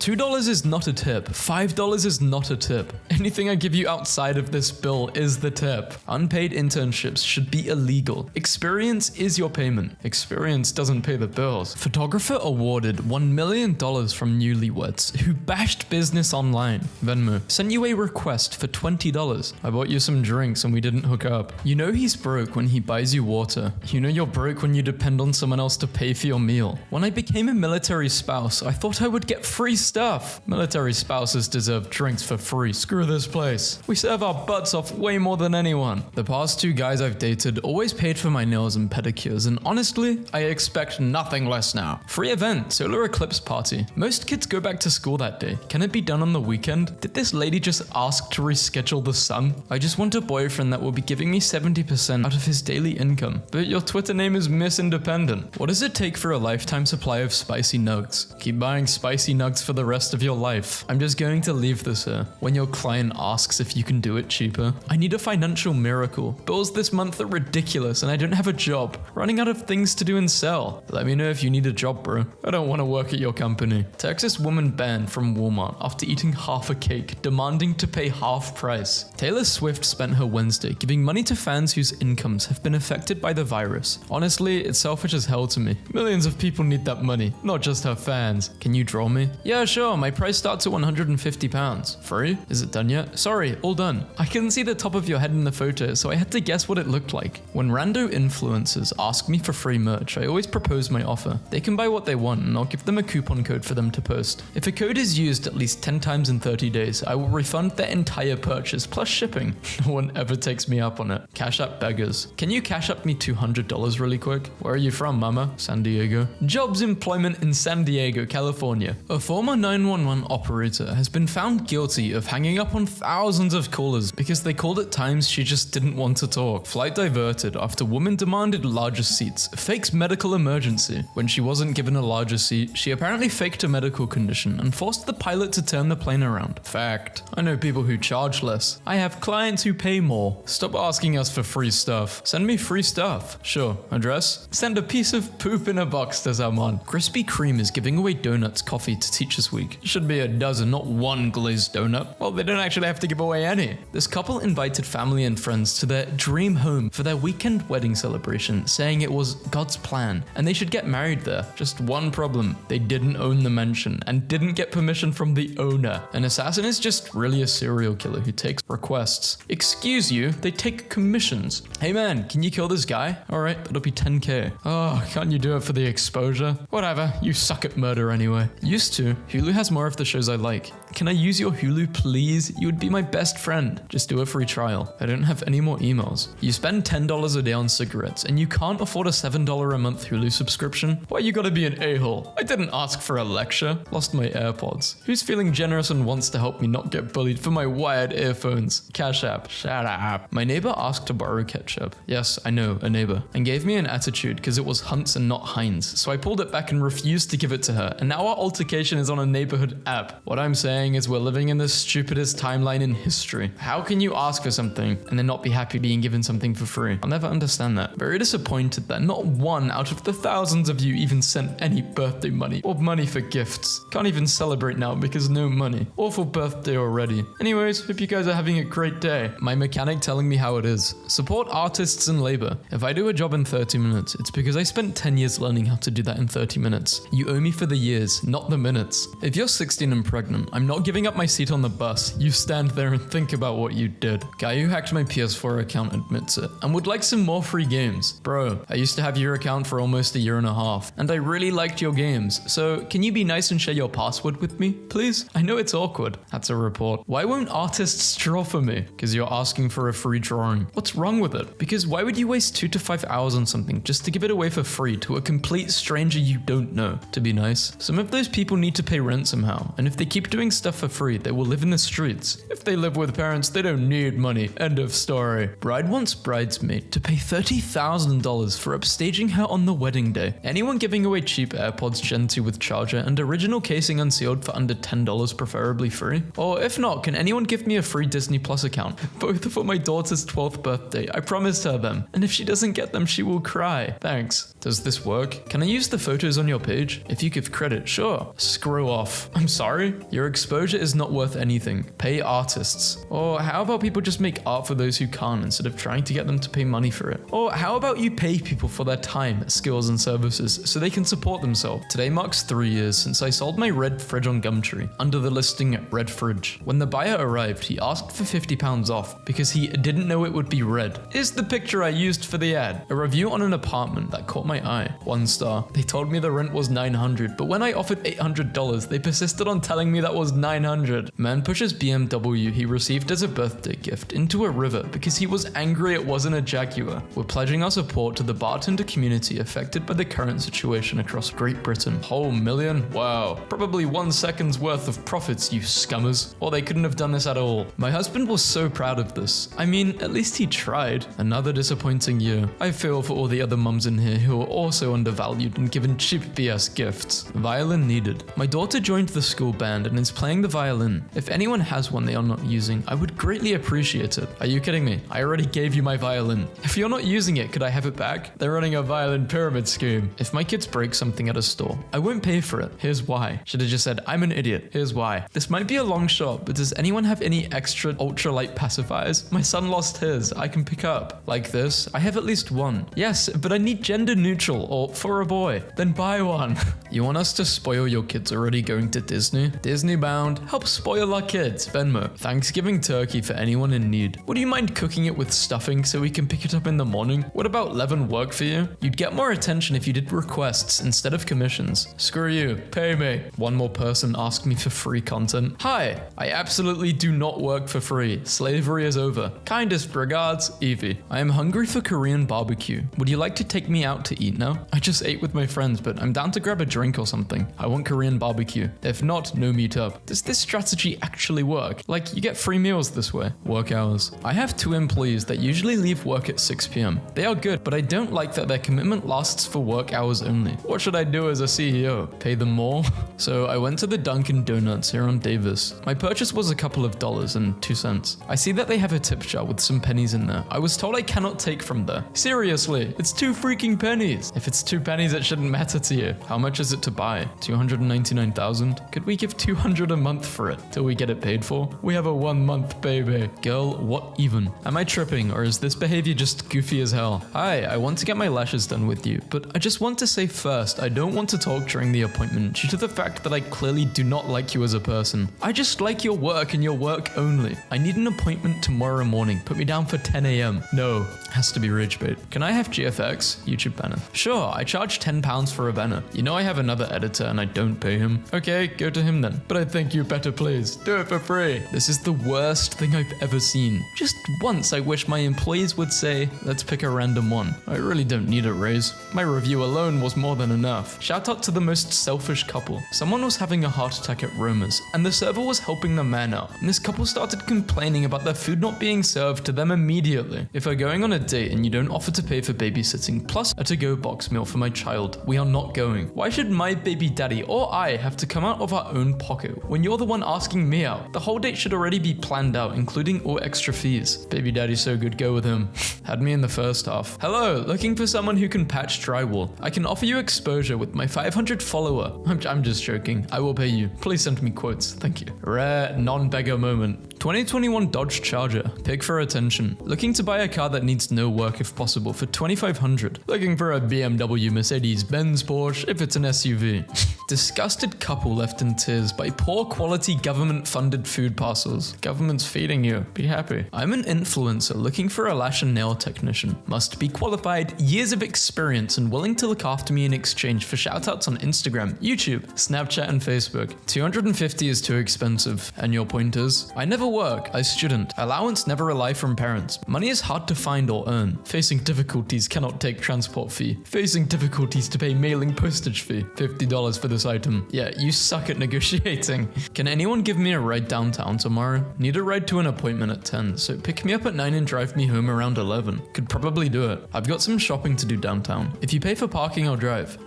$2 is not a tip. $5 is not a tip. Anything I give you outside of this bill is the tip. Unpaid internships should be illegal. Experience is your payment. Experience doesn't pay the bills. Photographer awarded $1 million from newlyweds who bashed business online. Venmo sent you a request for $20. I bought you some drinks and we didn't hook up. You know he's broke when he buys you water. You know you're broke when you depend on someone else to pay for your meal. When I became a military spouse, I thought I would get free stuff. Military spouses deserve drinks for free. Screw this place. We serve our butts off way more than anyone. The past 2 guys I've dated always paid for my nails and pedicures, and honestly, I expect nothing less now. Free event, solar eclipse party. Most kids go back to school that day. Can it be done on the weekend? Did this lady just ask to reschedule the sun? I just want a boyfriend that will be giving me 70% out of his daily income. But your Twitter name is Miss Independent. What does it take for a lifetime supply of spicy nugs? Keep buying spicy nugs for the rest of your life. I'm just going to leave this here. When your client asks if you can do it cheaper, I need a financial miracle. Bills this month are ridiculous and I don't have a job. Running out of things to do and sell. Let me know if you need a job, bro. I don't want to work at your company. Texas woman banned from Walmart after eating half a cake, demanding to pay half price. Taylor Swift spent her Wednesday giving money to fans whose incomes have been affected by the virus. Honestly, it's selfish as hell to me. Millions of people need that money, not just her fans. Can you draw me? Yeah, sure. My price starts at £150. Free? Is it done yet? Sorry, all done. I couldn't see the top of your head in the photo, so I had to guess what it looked like. When rando influencers ask me for free merch, I always propose my offer. They can buy what they want and I'll give them a coupon code for them to post. If a code is used at least 10 times in 30 days, I will refund their entire purchase plus shipping. No one ever takes me up on it. Cash App beggars. Can you cash up me $200 really quick? Where are you from, mama? San Diego. Jobs employment in San Diego, California. A former 911 operator has been found guilty of hanging up on thousands of callers because they called at times she just didn't want to talk. Flight diverted after woman demanded larger seats. Fakes medical emergency. When she wasn't given a larger seat, she apparently faked a medical condition and forced the pilot to turn the plane around. Fact. I know people who charge less. I have clients who pay more. Stop asking us for free stuff. Send me free stuff. Sure. Address? Send a piece of poop in a box to someone. Krispy Kreme is giving away donuts coffee to Teachers Week. It should be a dozen, not one glazed donut. Well, they don't actually have to give away any. This couple invited family and friends to their dream home for their weekend wedding celebration, saying it was God's plan and they should get married there. Just one problem. They didn't own the mansion and didn't get permission from the owner. An assassin is just really a serial killer who takes requests. Excuse you, they take commissions. Hey man, can you kill this guy? Alright, that'll be 10k. Oh, can't you do it for the exposure? Whatever, you suck at murder anyway. Used to, Hulu has more of the shows I like. Can I use your Hulu, please? You would be my best friend. Just do a free trial. I don't have any more emails. You spend $10 a day on cigarettes and you can't afford a $7 a month Hulu subscription? Why you gotta be an a-hole? I didn't ask for a lecture. Lost my AirPods. Who's feeling generous and wants to help me not get bullied for my wired earphones? Cash App. Shut up. My neighbor asked to borrow ketchup. Yes, I know, a neighbor. And gave me an attitude because it was Hunt's and not Heinz. So I pulled it back and refused to give it to her. And now our altercation is on a neighborhood app. What I'm saying is we're living in the stupidest timeline in history. How can you ask for something and then not be happy being given something for free? I'll never understand that. Very disappointed that not one out of the thousands of you even sent any birthday money or money for gifts. Can't even celebrate now because no money. Awful birthday already. Anyways, hope you guys are having a great day. My mechanic telling me how it is. Support artists and labor. If I do a job in 30 minutes, it's because I spent 10 years learning how to do that in 30 minutes. You owe me for the years, not the minutes. If you're 16 and pregnant, I'm not giving up my seat on the bus. You stand there and think about what you did. Guy who hacked my PS4 account admits it and would like some more free games. Bro, I used to have your account for almost a year and a half and I really liked your games. So can you be nice and share your password with me, please? I know it's awkward. That's a report. Why won't artists draw for me? Because you're asking for a free drawing. What's wrong with it? Because why would you waste 2 to 5 hours on something just to give it away for free to a complete stranger you don't know? To be nice, some of those people need to pay rent somehow, and if they keep doing stuff for free, they will live in the streets. If they live with parents, they don't need money. End of story. Bride wants bridesmaid to pay $30,000 for upstaging her on the wedding day. Anyone giving away cheap AirPods Gen 2 with charger and original casing unsealed for under $10, preferably free? Or if not, can anyone give me a free Disney Plus account? Both for my daughter's 12th birthday. I promised her them. And if she doesn't get them, she will cry. Thanks. Does this work? Can I use the photos on your page? If you give credit, sure. Screw off. off. I'm sorry? Your exposure is not worth anything. Pay artists. Or how about people just make art for those who can't instead of trying to get them to pay money for it? Or how about you pay people for their time, skills, and services so they can support themselves? Today marks 3 years since I sold my red fridge on Gumtree under the listing red fridge. When the buyer arrived, he asked for £50 off because he didn't know it would be red. Here's the picture I used for the ad. A review on an apartment that caught my eye. 1 star. They told me the rent was $900, but when I offered $800, they persisted on telling me that was $900. Man pushes BMW he received as a birthday gift into a river because he was angry it wasn't a Jaguar. We're pledging our support to the bartender community affected by the current situation across Great Britain. Whole million? Wow. Probably 1 second's worth of profits, you scummers. Or they couldn't have done this at all. My husband was so proud of this. I mean, at least he tried. Another disappointing year. I feel for all the other mums in here who are also undervalued and given cheap BS gifts. Violin needed. My daughter joined the school band and is playing the violin. If anyone has one they are not using, I would greatly appreciate it. Are you kidding me? I already gave you my violin. If you're not using it, could I have it back? They're running a violin pyramid scheme. If my kids break something at a store, I won't pay for it. Here's why. Should have just said, I'm an idiot. Here's why. This might be a long shot, but does anyone have any extra ultralight pacifiers? My son lost his. I can pick up. Like this, I have at least one. Yes, but I need gender neutral or for a boy. Then buy one. You want us to spoil your kids already going to Disney? Disney bound. Help spoil our kids. Venmo. Thanksgiving turkey for anyone in need. Would you mind cooking it with stuffing so we can pick it up in the morning? What about leaven work for you? You'd get more attention if you did requests instead of commissions. Screw you. Pay me. One more person asked me for free content. Hi, I absolutely do not work for free. Slavery is over. Kindest regards, Evie. I am hungry for Korean barbecue. Would you like to take me out to eat now? I just ate with my friends, but I'm down to grab a drink or something. I want Korean barbecue. If not, no meetup. Does this strategy actually work? Like, you get free meals this way. Work hours. I have 2 employees that usually leave work at 6 p.m. They are good, but I don't like that their commitment lasts for work hours only. What should I do as a CEO? Pay them more? So I went to the Dunkin' Donuts here on Davis. My purchase was a couple of dollars and 2 cents. I see that they have a tip jar with some pennies in there. I was told I cannot take from there. Seriously, it's 2 freaking pennies. If it's 2 pennies, it shouldn't matter to you. How much is it to buy? 299,000? Could we give 200 a month for it till we get it paid for? We have a 1 month baby. Girl, what even? Am I tripping or is this behavior just goofy as hell? Hi, I want to get my lashes done with you, but I just want to say first, I don't want to talk during the appointment due to the fact that I clearly do not like you as a person. I just like your work and your work only. I need an appointment tomorrow morning. Put me down for 10 a.m. No, has to be rage bait. Can I have GFX? YouTube banner. Sure, I charge £10 for a banner. You know I have another editor and I don't pay him. Okay, go to him then. But I think you better please. Do it for free. This is the worst thing I've ever seen. Just once I wish my employees would say, let's pick a random one. I really don't need a raise. My review alone was more than enough. Shout out to the most selfish couple. Someone was having a heart attack at Roma's and the server was helping the man out. And this couple started complaining about their food not being served to them immediately. If we're going on a date and you don't offer to pay for babysitting plus a to-go box meal for my child, we are not going. Why should my baby daddy or I have to come out of our own pocket when you're the one asking me out? The whole date should already be planned out, including all extra fees. Baby daddy's so good, go with him. Had me in the first half. Hello, looking for someone who can patch drywall. I can offer you exposure with my 500 follower. I'm just joking. I will pay you. Please send me quotes. Thank you. Rare non-beggar moment. 2021 Dodge Charger. Pick for attention. Looking to buy a car that needs no work if possible for $2,500. Looking for a BMW, Mercedes, Benz, Porsche if it's an SUV. Disgusted couple left in tears by poor quality government funded food parcels. Government's feeding you. Be happy. I'm an influencer looking for a lash and nail technician. Must be qualified, years of experience and willing to look after me in exchange for shoutouts on Instagram, YouTube, Snapchat and Facebook. $250 is too expensive. And your point is? I never work. I student. Allowance never rely from parents. Money is hard to find or earn. Facing difficulties cannot take transport fee. Facing difficulties to pay mailing postage fee. $50 for this item. Yeah, you suck at negotiating. Can anyone give me a ride downtown tomorrow? Need a ride to an appointment at 10, so pick me up at 9 and drive me home around 11. Could probably do it. I've got some shopping to do downtown. If you pay for parking, I'll drive.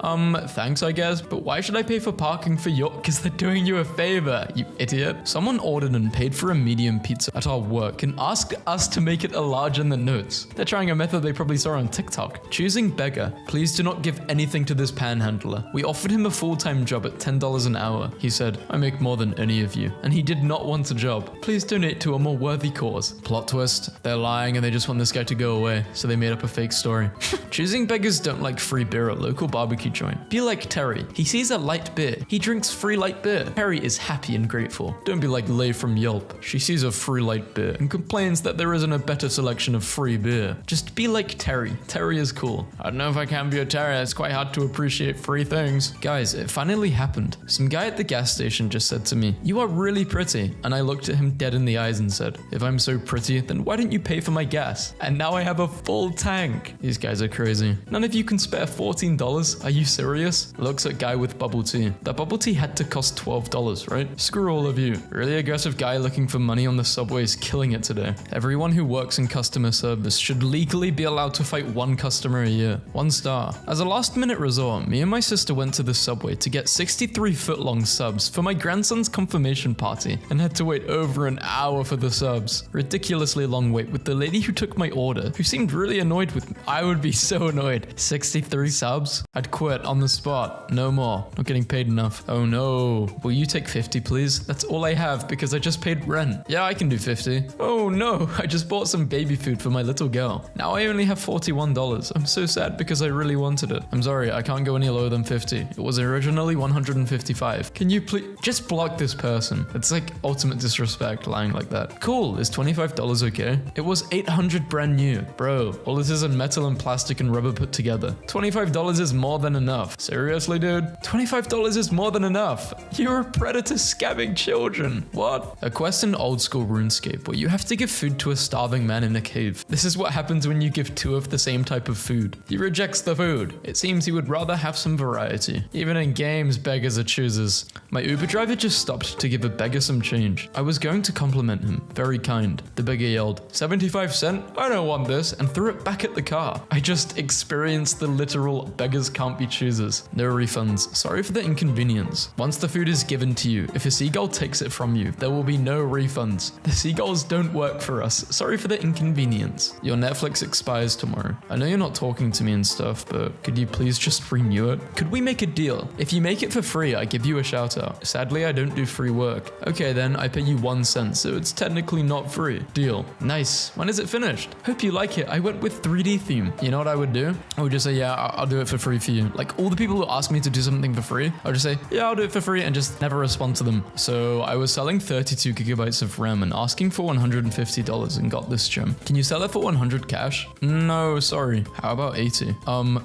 Thanks I guess, but why should I pay for parking for your- Cause they're doing you a favor, you idiot. Someone ordered and paid for a meal medium pizza at our work and asked us to make it a large in the notes. They're trying a method they probably saw on TikTok. Choosing beggar. Please do not give anything to this panhandler. We offered him a full-time job at $10 an hour. He said, I make more than any of you. And he did not want a job. Please donate to a more worthy cause. Plot twist. They're lying and they just want this guy to go away. So they made up a fake story. Choosing beggars don't like free beer at local barbecue joint. Be like Terry. He sees a light beer. He drinks free light beer. Terry is happy and grateful. Don't be like Lay from Yelp. She sees a free light beer and complains that there isn't a better selection of free beer. Just be like Terry. Terry is cool. I don't know if I can be a Terry. It's quite hard to appreciate free things. Guys, it finally happened. Some guy at the gas station just said to me, you are really pretty. And I looked at him dead in the eyes and said, if I'm so pretty, then why don't you pay for my gas? And now I have a full tank. These guys are crazy. None of you can spare $14. Are you serious? Looks at guy with bubble tea. That bubble tea had to cost $12, right? Screw all of you. Really aggressive guy looking for money on the subway is killing it today. Everyone who works in customer service should legally be allowed to fight one customer a year. 1 star. As a last minute resort, me and my sister went to the subway to get 63-foot-long subs for my grandson's confirmation party and had to wait over an hour for the subs. Ridiculously long wait with the lady who took my order, who seemed really annoyed with me. I would be so annoyed. 63 subs? I'd quit on the spot. No more. Not getting paid enough. Oh no. Will you take 50 please? That's all I have because I just paid rent. Yeah, I can do 50. Oh no, I just bought some baby food for my little girl. Now I only have $41. I'm so sad because I really wanted it. I'm sorry, I can't go any lower than 50. It was originally 155. Can you please just block this person? It's like ultimate disrespect lying like that. Cool, is $25 okay? It was 800 brand new. Bro, all this is in metal and plastic and rubber put together. $25 is more than enough. Seriously, dude? $25 is more than enough. You're a predator scabbing children. What? A quest in old school RuneScape where you have to give food to a starving man in a cave. This is what happens when you give 2 of the same type of food. He rejects the food. It seems he would rather have some variety. Even in games, beggars are choosers. My Uber driver just stopped to give a beggar some change. I was going to compliment him. Very kind. The beggar yelled, 75 cents? I don't want this, and threw it back at the car. I just experienced the literal beggars can't be choosers. No refunds. Sorry for the inconvenience. Once the food is given to you, if a seagull takes it from you, there will be no refunds. The seagulls don't work for us. Sorry for the inconvenience. Your Netflix expires tomorrow. I know you're not talking to me and stuff, but could you please just renew it? Could we make a deal? If you make it for free, I give you a shout out. Sadly, I don't do free work. Okay then, I pay you 1 cent, so it's technically not free. Deal. Nice. When is it finished? Hope you like it. I went with 3D theme. You know what I would do? I would just say, yeah, I'll do it for free for you. Like all the people who ask me to do something for free, I'll just say, yeah, I'll do it for free and just never respond to them. So I was selling 32 gigabytes of RAM and asking for $150 and got this gem. Can you sell it for 100 cash? No, sorry. How about 80?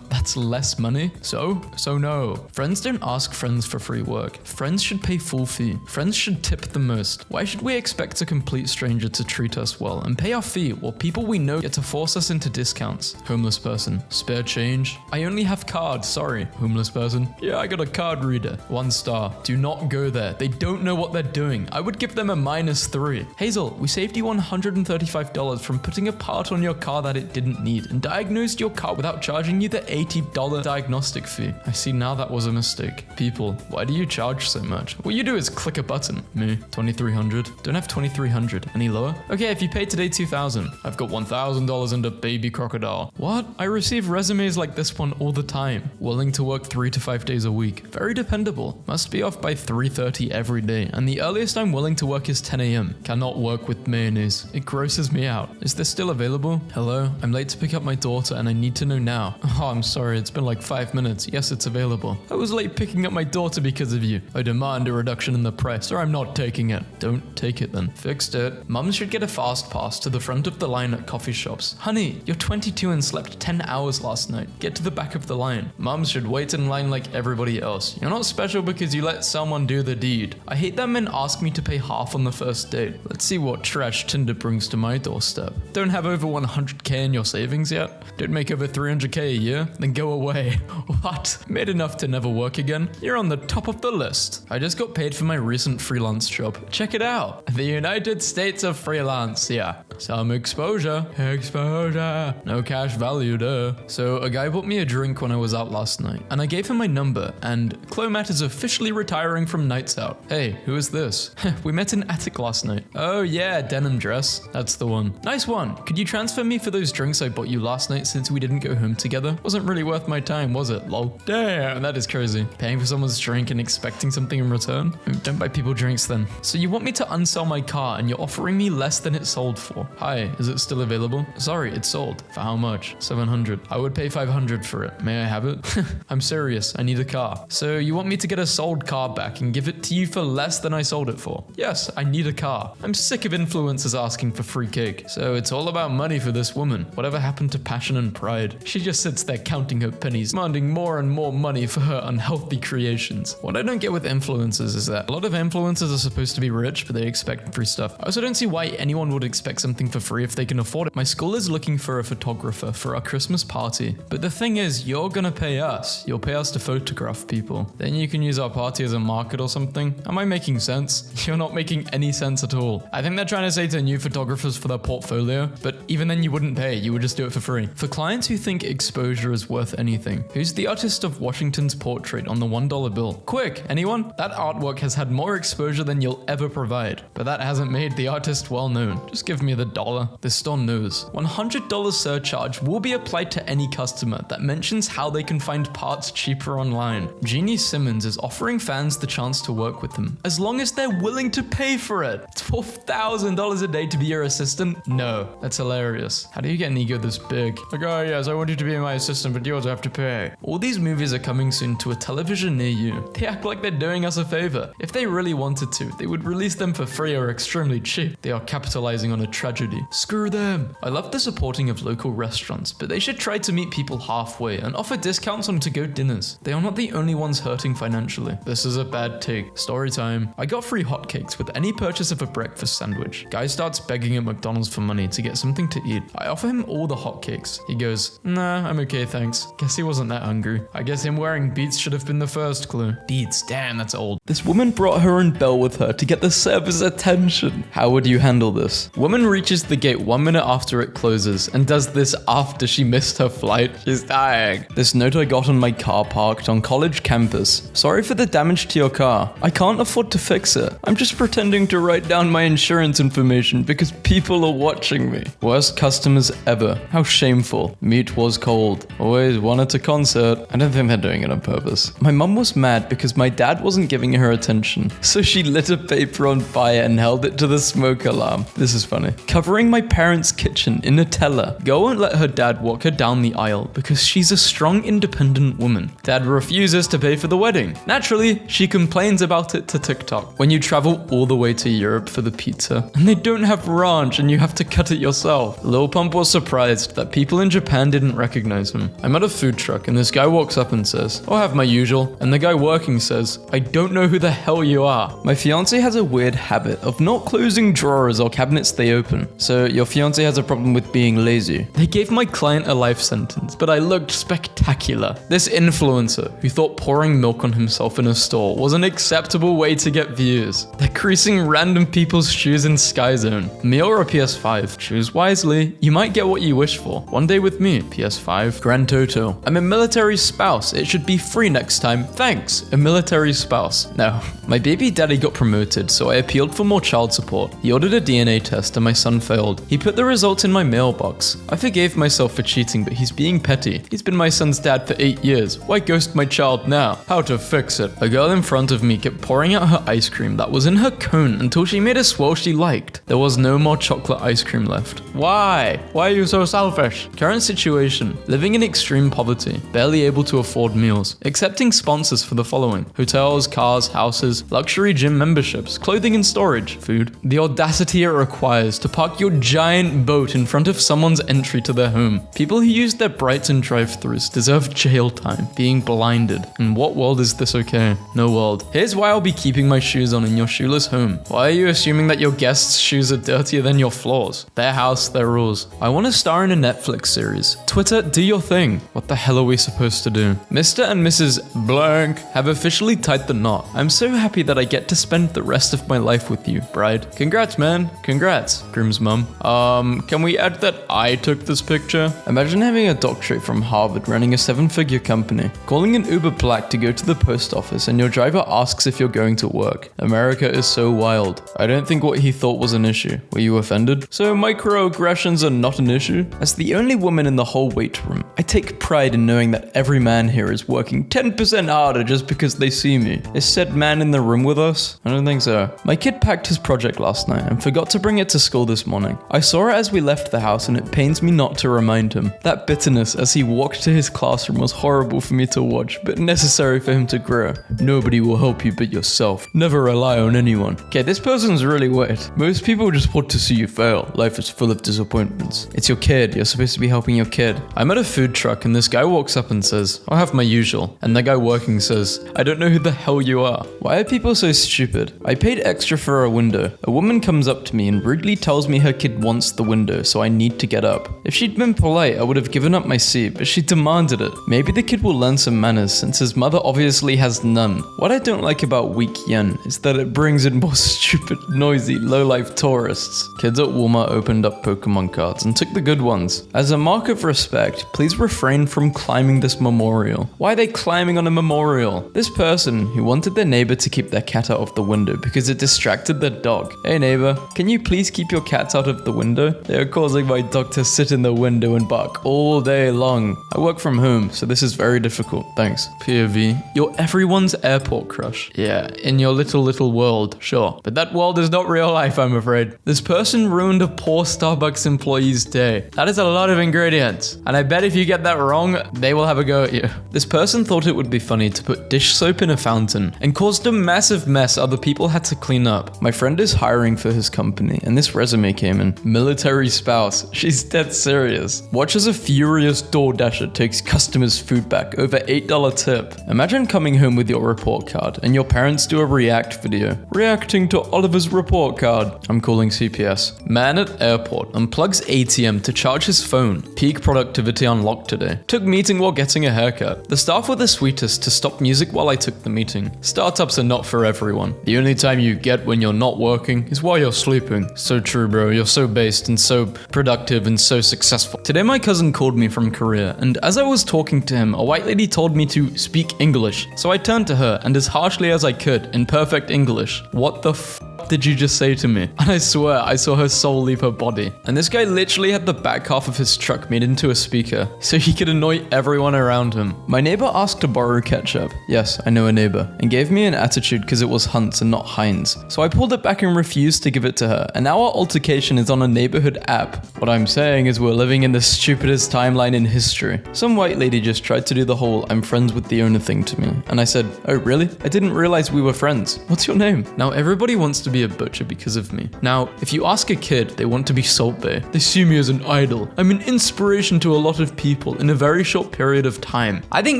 That's less money. So no. Friends don't ask friends for free work. Friends should pay full fee. Friends should tip the most. Why should we expect a complete stranger to treat us well and pay our fee while people we know get to force us into discounts? Homeless person. Spare change? I only have card, sorry. Homeless person. Yeah, I got a card reader. 1 star. Do not go there. They don't know what they're doing. I would give them a -3. Hazel, we saved you $135 from putting a part on your car that it didn't need and diagnosed your car without charging you the $80 diagnostic fee. I see now that was a mistake. People, why do you charge so much? What you do is click a button. Me, 2,300. Don't have 2,300. Any lower? Okay, if you pay today 2,000. I've got $1,000 and a baby crocodile. What? I receive resumes like this one all the time. Willing to work 3 to 5 days a week. Very dependable. Must be off by 3:30 every day. And the earliest I'm willing to work is 10 a.m. Cannot work with mayonnaise. It grosses me out. Is this still available? Hello? I'm late to pick up my daughter and I need to know now. Oh, I'm sorry. It's been like 5 minutes. Yes, it's available. I was late picking up my daughter because of you. I demand a reduction in the price or I'm not taking it. Don't take it then. Fixed it. Mums should get a fast pass to the front of the line at coffee shops. Honey, you're 22 and slept 10 hours last night. Get to the back of the line. Mums should wait in line like everybody else. You're not special because you let someone do the deed. I hate that men ask me to pay half on the first date. Let's see what trash Tinder brings to my doorstep. Don't have over 100k in your savings yet? Don't make over 300k a year? Then go away. What? Made enough to never work again? You're on the top of the list. I just got paid for my recent freelance job. Check it out. The United States of freelance. Yeah. Some exposure. Exposure. No cash value, duh. So a guy bought me a drink when I was out last night, and I gave him my number, and Clomat is officially retiring from nights out. Hey, who is this? We met in Attic last night. Oh yeah, denim dress. That's the one. Nice one. Could you transfer me for those drinks I bought you last night since we didn't go home together? Wasn't really worth my time, was it? Lol. Damn, that is crazy. Paying for someone's drink and expecting something in return? Don't buy people drinks then. So you want me to unsell my car and you're offering me less than it sold for? Hi, is it still available? Sorry, it's sold. For how much? 700. I would pay 500 for it. May I have it? I'm serious. I need a car. So you want me to get a sold car back and give it to you for less than I sold it for? Yes, I need a car. I'm sick of influencers asking for free cake. So it's all about money for this woman. Whatever happened to passion and pride? She just sits there counting her pennies, demanding more and more money for her unhealthy creations. What I don't get with influencers is that a lot of influencers are supposed to be rich, but they expect free stuff. I also don't see why anyone would expect something for free if they can afford it. My school is looking for a photographer for our Christmas party. But the thing is, you're gonna pay us. You'll pay us to photograph people. Then you can use our party as a market or something. Am I making sense? You're not making any sense at all. I think they're trying to say to new photographers for their portfolio, but even then you wouldn't pay. You would just do it for free. For clients who think exposure is worth anything, who's the artist of Washington's portrait on the $1 bill? Quick, anyone? That artwork has had more exposure than you'll ever provide, but that hasn't made the artist well known. Just give me the dollar. The store knows. $100 surcharge will be applied to any customer that mentions how they can find parts cheaper online. Jeannie Simmons is offering fans the chance to work with them, as long as they're willing to pay for it. $12,000 a day to be your assistant? No, that's hilarious. How do you get an ego this big? Like, oh yes, I want you to be my assistant, but you also have to pay. All these movies are coming soon to a television near you. They act like they're doing us a favor. If they really wanted to, they would release them for free or extremely cheap. They are capitalizing on a tragedy. Screw them. I love the supporting of local restaurants, but they should try to meet people halfway and offer discounts on to-go dinners. They are not the only ones hurting financially. This is a bad take. Story time. I got free hotcakes with any purchase of a breakfast sandwich. Guy starts begging at McDonald's for money to get something to eat. I offer him all the hotcakes. He goes, nah, I'm okay, thanks. Guess he wasn't that hungry. I guess him wearing Beats should have been the first clue. Beats, damn, that's old. This woman brought her own bell with her to get the server's attention. How would you handle this? Woman reaches the gate 1 minute after it closes and does this after she missed her flight. She's dying. This note I got on my car parked on college campus. Sorry for the damage to your car. I can't afford to fix it. I'm just pretending to write down my insurance information because people are watching me. Worst customers ever. How shameful. Meat was cold. Always one at a concert. I don't think they're doing it on purpose. My mum was mad because my dad wasn't giving her attention, so she lit a paper on fire and held it to the smoke alarm. This is funny. Covering my parents' kitchen in Nutella. Girl won't let her dad walk her down the aisle because she's a strong, independent woman. Dad refuses to pay for the wedding. Naturally, she complains about it to TikTok. When you travel all the way to Europe for the pizza, and they don't have ranch and you have to cut it yourself. Lil Pump was surprised that people in Japan didn't recognize him. I'm at a food truck and this guy walks up and says, I'll have my usual. And the guy working says, I don't know who the hell you are. My fiance has a weird habit of not closing drawers or cabinets they open. So your fiance has a problem with being lazy. They gave my client a life sentence, but I looked spectacular. This influencer who thought pouring milk on himself in a store was an acceptable way to get views. They're creasing random people's shoes in Sky Zone. Me or a PS5? Choose wisely. You might get what you wish for. One day with me. PS5. Grand Toto. I'm a military spouse. It should be free next time. Thanks. A military spouse. No. My baby daddy got promoted, so I appealed for more child support. He ordered a DNA test and my son failed. He put the results in my mailbox. I forgave myself for cheating, but he's being petty. He's been my son's dad for 8 years. Why ghost my child now? How to fix it? A girl in front of me kept pouring out her ice cream that was in her cone until she made a swirl she liked. There was no more chocolate ice cream left. Why? Why are you so selfish? Current situation. Living in extreme poverty. Barely able to afford meals. Accepting sponsors for the following. Hotels, cars, houses, luxury gym memberships, clothing and storage, food. The audacity it requires to park your giant boat in front of someone's entry to their home. People who use their Brighton drive-thrus deserve jail time. Being blinded. In what world is this okay? No world. Here's why I'll be keeping my shoes on in your shoeless home. Why are you assuming that your guests' shoes are dirtier than your floors? Their house, their rules. I want to star in a Netflix series. Twitter, do your thing. What the hell are we supposed to do? Mr. and Mrs. Blank have officially tied the knot. I'm so happy that I get to spend the rest of my life with you, bride. Congrats, man. Congrats. Groom bathrooms, mum. Can we add that I took this picture? Imagine having a doctorate from Harvard running a 7-figure company, calling an Uber Black to go to the post office, and your driver asks if you're going to work. America is so wild. I don't think what he thought was an issue. Were you offended? So microaggressions are not an issue? As the only woman in the whole wait room, I take pride in knowing that every man here is working 10% harder just because they see me. Is said man in the room with us? I don't think so. My kid packed his project last night and forgot to bring it to school this morning. I saw it as we left the house and it pains me not to remind him. That bitterness as he walked to his classroom was horrible for me to watch, but necessary for him to grow. Nobody will help you but yourself. Never rely on anyone. Okay, this person's really weird. Most people just want to see you fail. Life is full of disappointments. It's your kid. You're supposed to be helping your kid. I'm at a food truck and this guy walks up and says, I'll have my usual. And the guy working says, I don't know who the hell you are. Why are people so stupid? I paid extra for a window. A woman comes up to me and rudely tells me her kid wants the window, so I need to get up. If she'd been polite, I would have given up my seat, but she demanded it. Maybe the kid will learn some manners since his mother obviously has none. What I don't like about weak yen is that it brings in more stupid, noisy, low-life tourists. Kids at Walmart opened up Pokemon cards and took the good ones. As a mark of respect, please refrain from climbing this memorial. Why are they climbing on a memorial? This person who wanted their neighbor to keep their cat out of the window because it distracted their dog. Hey neighbor, can you please keep your cats out of the window? They are causing my dog to sit in the window and bark all day long. I work from home, so this is very difficult. Thanks. POV, you're everyone's airport crush. Yeah, in your little world, sure. But that world is not real life, I'm afraid. This person ruined a poor Starbucks employee's day. That is a lot of ingredients. And I bet if you get that wrong, they will have a go at you. This person thought it would be funny to put dish soap in a fountain and caused a massive mess other people had to clean up. My friend is hiring for his company and this resume came in. Military spouse. She's dead serious. Watch as a furious DoorDasher takes customers' food back over $8 tip. Imagine coming home with your report card and your parents do a react video. Reacting to Oliver's report card. I'm calling CPS. Man at airport unplugs ATM to charge his phone. Peak productivity unlocked today. Took meeting while getting a haircut. The staff were the sweetest to stop music while I took the meeting. Startups are not for everyone. The only time you get when you're not working is while you're sleeping. So true, bro. You're so based and so productive and so successful. Today my cousin called me from Korea and as I was talking to him, a white lady told me to speak English. So I turned to her and as harshly as I could, in perfect English, what the f did you just say to me? And I swear I saw her soul leave her body. And this guy literally had the back half of his truck made into a speaker so he could annoy everyone around him. My neighbor asked to borrow ketchup. Yes, I know a neighbor. And gave me an attitude because it was Hunt's and not Heinz. So I pulled it back and refused to give it to her. And now our altercation is on a neighborhood app. What I'm saying is we're living in the stupidest timeline in history. Some white lady just tried to do the whole I'm friends with the owner thing to me. And I said, oh really? I didn't realize we were friends. What's your name? Now everybody wants to be a butcher because of me. Now, if you ask a kid, they want to be Salt Bae. They see me as an idol. I'm an inspiration to a lot of people in a very short period of time. I think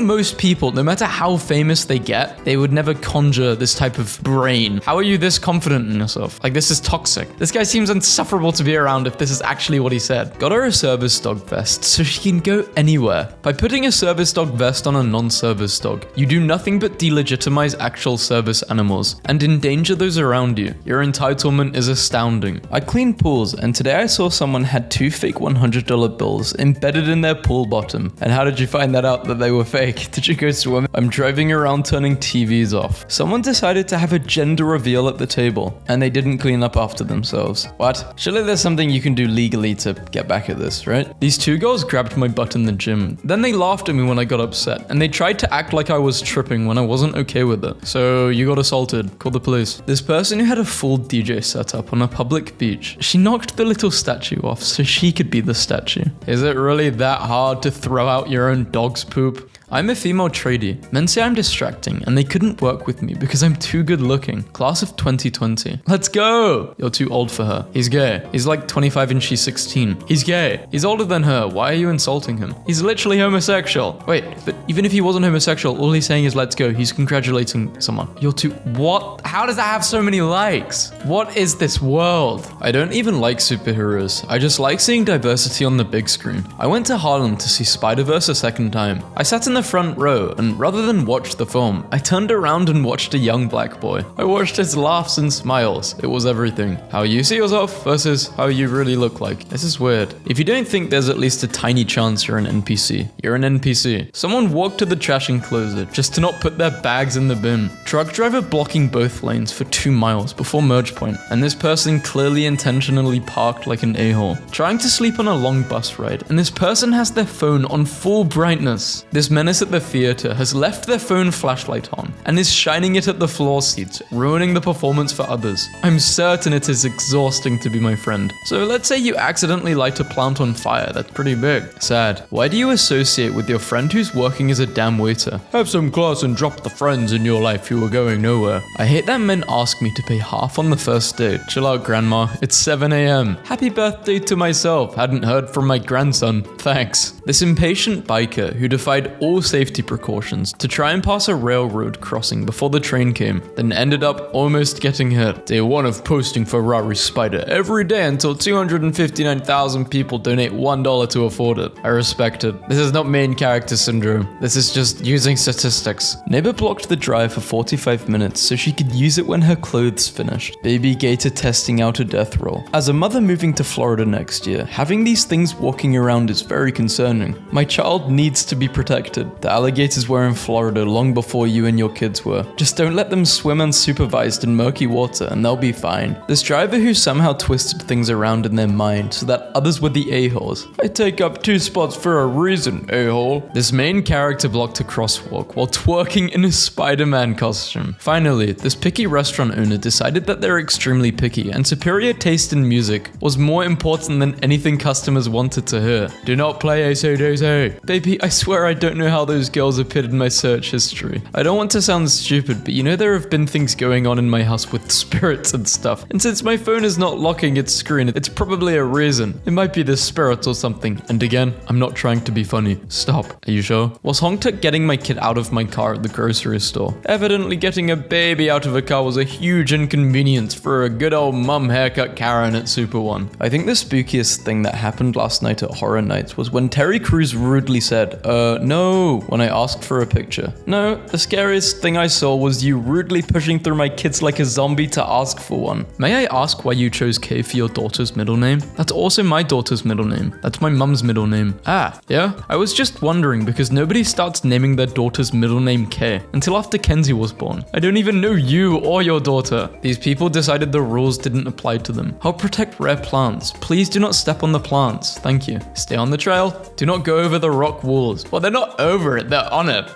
most people, no matter how famous they get, they would never conjure this type of brain. How are you this confident in yourself? Like, this is toxic. This guy seems insufferable to be around if this is actually what he said. Got her a service dog vest so she can go anywhere. By putting a service dog vest on a non-service dog, you do nothing but delegitimize actual service animals and endanger those around you. Your entitlement is astounding. I clean pools and today I saw someone had 2 fake $100 bills embedded in their pool bottom. And how did you find that out that they were fake? Did you go swimming? I'm driving around turning TVs off. Someone decided to have a gender reveal at the table and they didn't clean up after themselves. What? Surely there's something you can do legally to get back at this, right? These 2 girls grabbed my butt in the gym. Then they laughed at me when I got upset and they tried to act like I was tripping when I wasn't okay with it. So you got assaulted. Call the police. This person who had a full DJ setup on a public beach. She knocked the little statue off so she could be the statue. Is it really that hard to throw out your own dog's poop? I'm a female tradie. Men say I'm distracting and they couldn't work with me because I'm too good looking. Class of 2020. Let's go! You're too old for her. He's gay. He's like 25 and she's 16. He's gay. He's older than her. Why are you insulting him? He's literally homosexual. Wait, but Even if he wasn't homosexual, all he's saying is let's go. He's congratulating someone. You're too... What? How does that have so many likes? What is this world? I don't even like superheroes. I just like seeing diversity on the big screen. I went to Harlem to see Spider-Verse a second time. I sat in the front row, and rather than watch the film, I turned around and watched a young black boy. I watched his laughs and smiles. It was everything. How you see yourself versus how you really look like. This is weird. If you don't think there's at least a tiny chance you're an NPC, you're an NPC. Someone walked to the trash enclosure just to not put their bags in the bin. Truck driver blocking both lanes for 2 miles before merge point, and this person clearly intentionally parked like an a-hole. Trying to sleep on a long bus ride, and this person has their phone on full brightness. This menace at the theater has left their phone flashlight on and is shining it at the floor seats, ruining the performance for others. I'm certain it is exhausting to be my friend. So let's say you accidentally light a plant on fire. That's pretty big. Sad. Why do you associate with your friend who's working as a damn waiter? Have some class and drop the friends in your life who are going nowhere. I hate that men ask me to pay half on the first date. Chill out, grandma. It's 7 a.m. Happy birthday to myself. Hadn't heard from my grandson. Thanks. This impatient biker who defied all safety precautions to try and pass a railroad crossing before the train came, then ended up almost getting hit. Day 1 of posting Ferrari Spider every day until 259,000 people donate $1 to afford it. I respect it. This is not main character syndrome. This is just using statistics. Neighbor blocked the drive for 45 minutes so she could use it when her clothes finished. Baby gator testing out a death roll. As a mother moving to Florida next year, having these things walking around is very concerning. My child needs to be protected. The alligators were in Florida long before you and your kids were. Just don't let them swim unsupervised in murky water and they'll be fine. This driver who somehow twisted things around in their mind so that others were the a-holes. I take up 2 spots for a reason, a-hole. This main character blocked a crosswalk while twerking in a Spider-Man costume. Finally, this picky restaurant owner decided that they're extremely picky and superior taste in music was more important than anything customers wanted to hear. Do not play AC/DC. Baby, I swear I don't know how those girls appeared in my search history. I don't want to sound stupid, but you know there have been things going on in my house with spirits and stuff. And since my phone is not locking its screen, it's probably a reason. It might be the spirits or something. And again, I'm not trying to be funny. Stop. Are you sure? Was honked at getting my kid out of my car at the grocery store. Evidently getting a baby out of a car was a huge inconvenience for a good old mum haircut Karen at Super One. I think the spookiest thing that happened last night at Horror Nights was when Terry Crews rudely said, no, when I asked for a picture. No, the scariest thing I saw was you rudely pushing through my kids like a zombie to ask for one. May I ask why you chose K for your daughter's middle name? That's also my daughter's middle name. That's my mum's middle name. Ah, yeah? I was just wondering because nobody starts naming their daughter's middle name K until after Kenzie was born. I don't even know you or your daughter. These people decided the rules didn't apply to them. Help protect rare plants. Please do not step on the plants. Thank you. Stay on the trail. Do not go over the rock walls. Well, they're not over it. They're on it.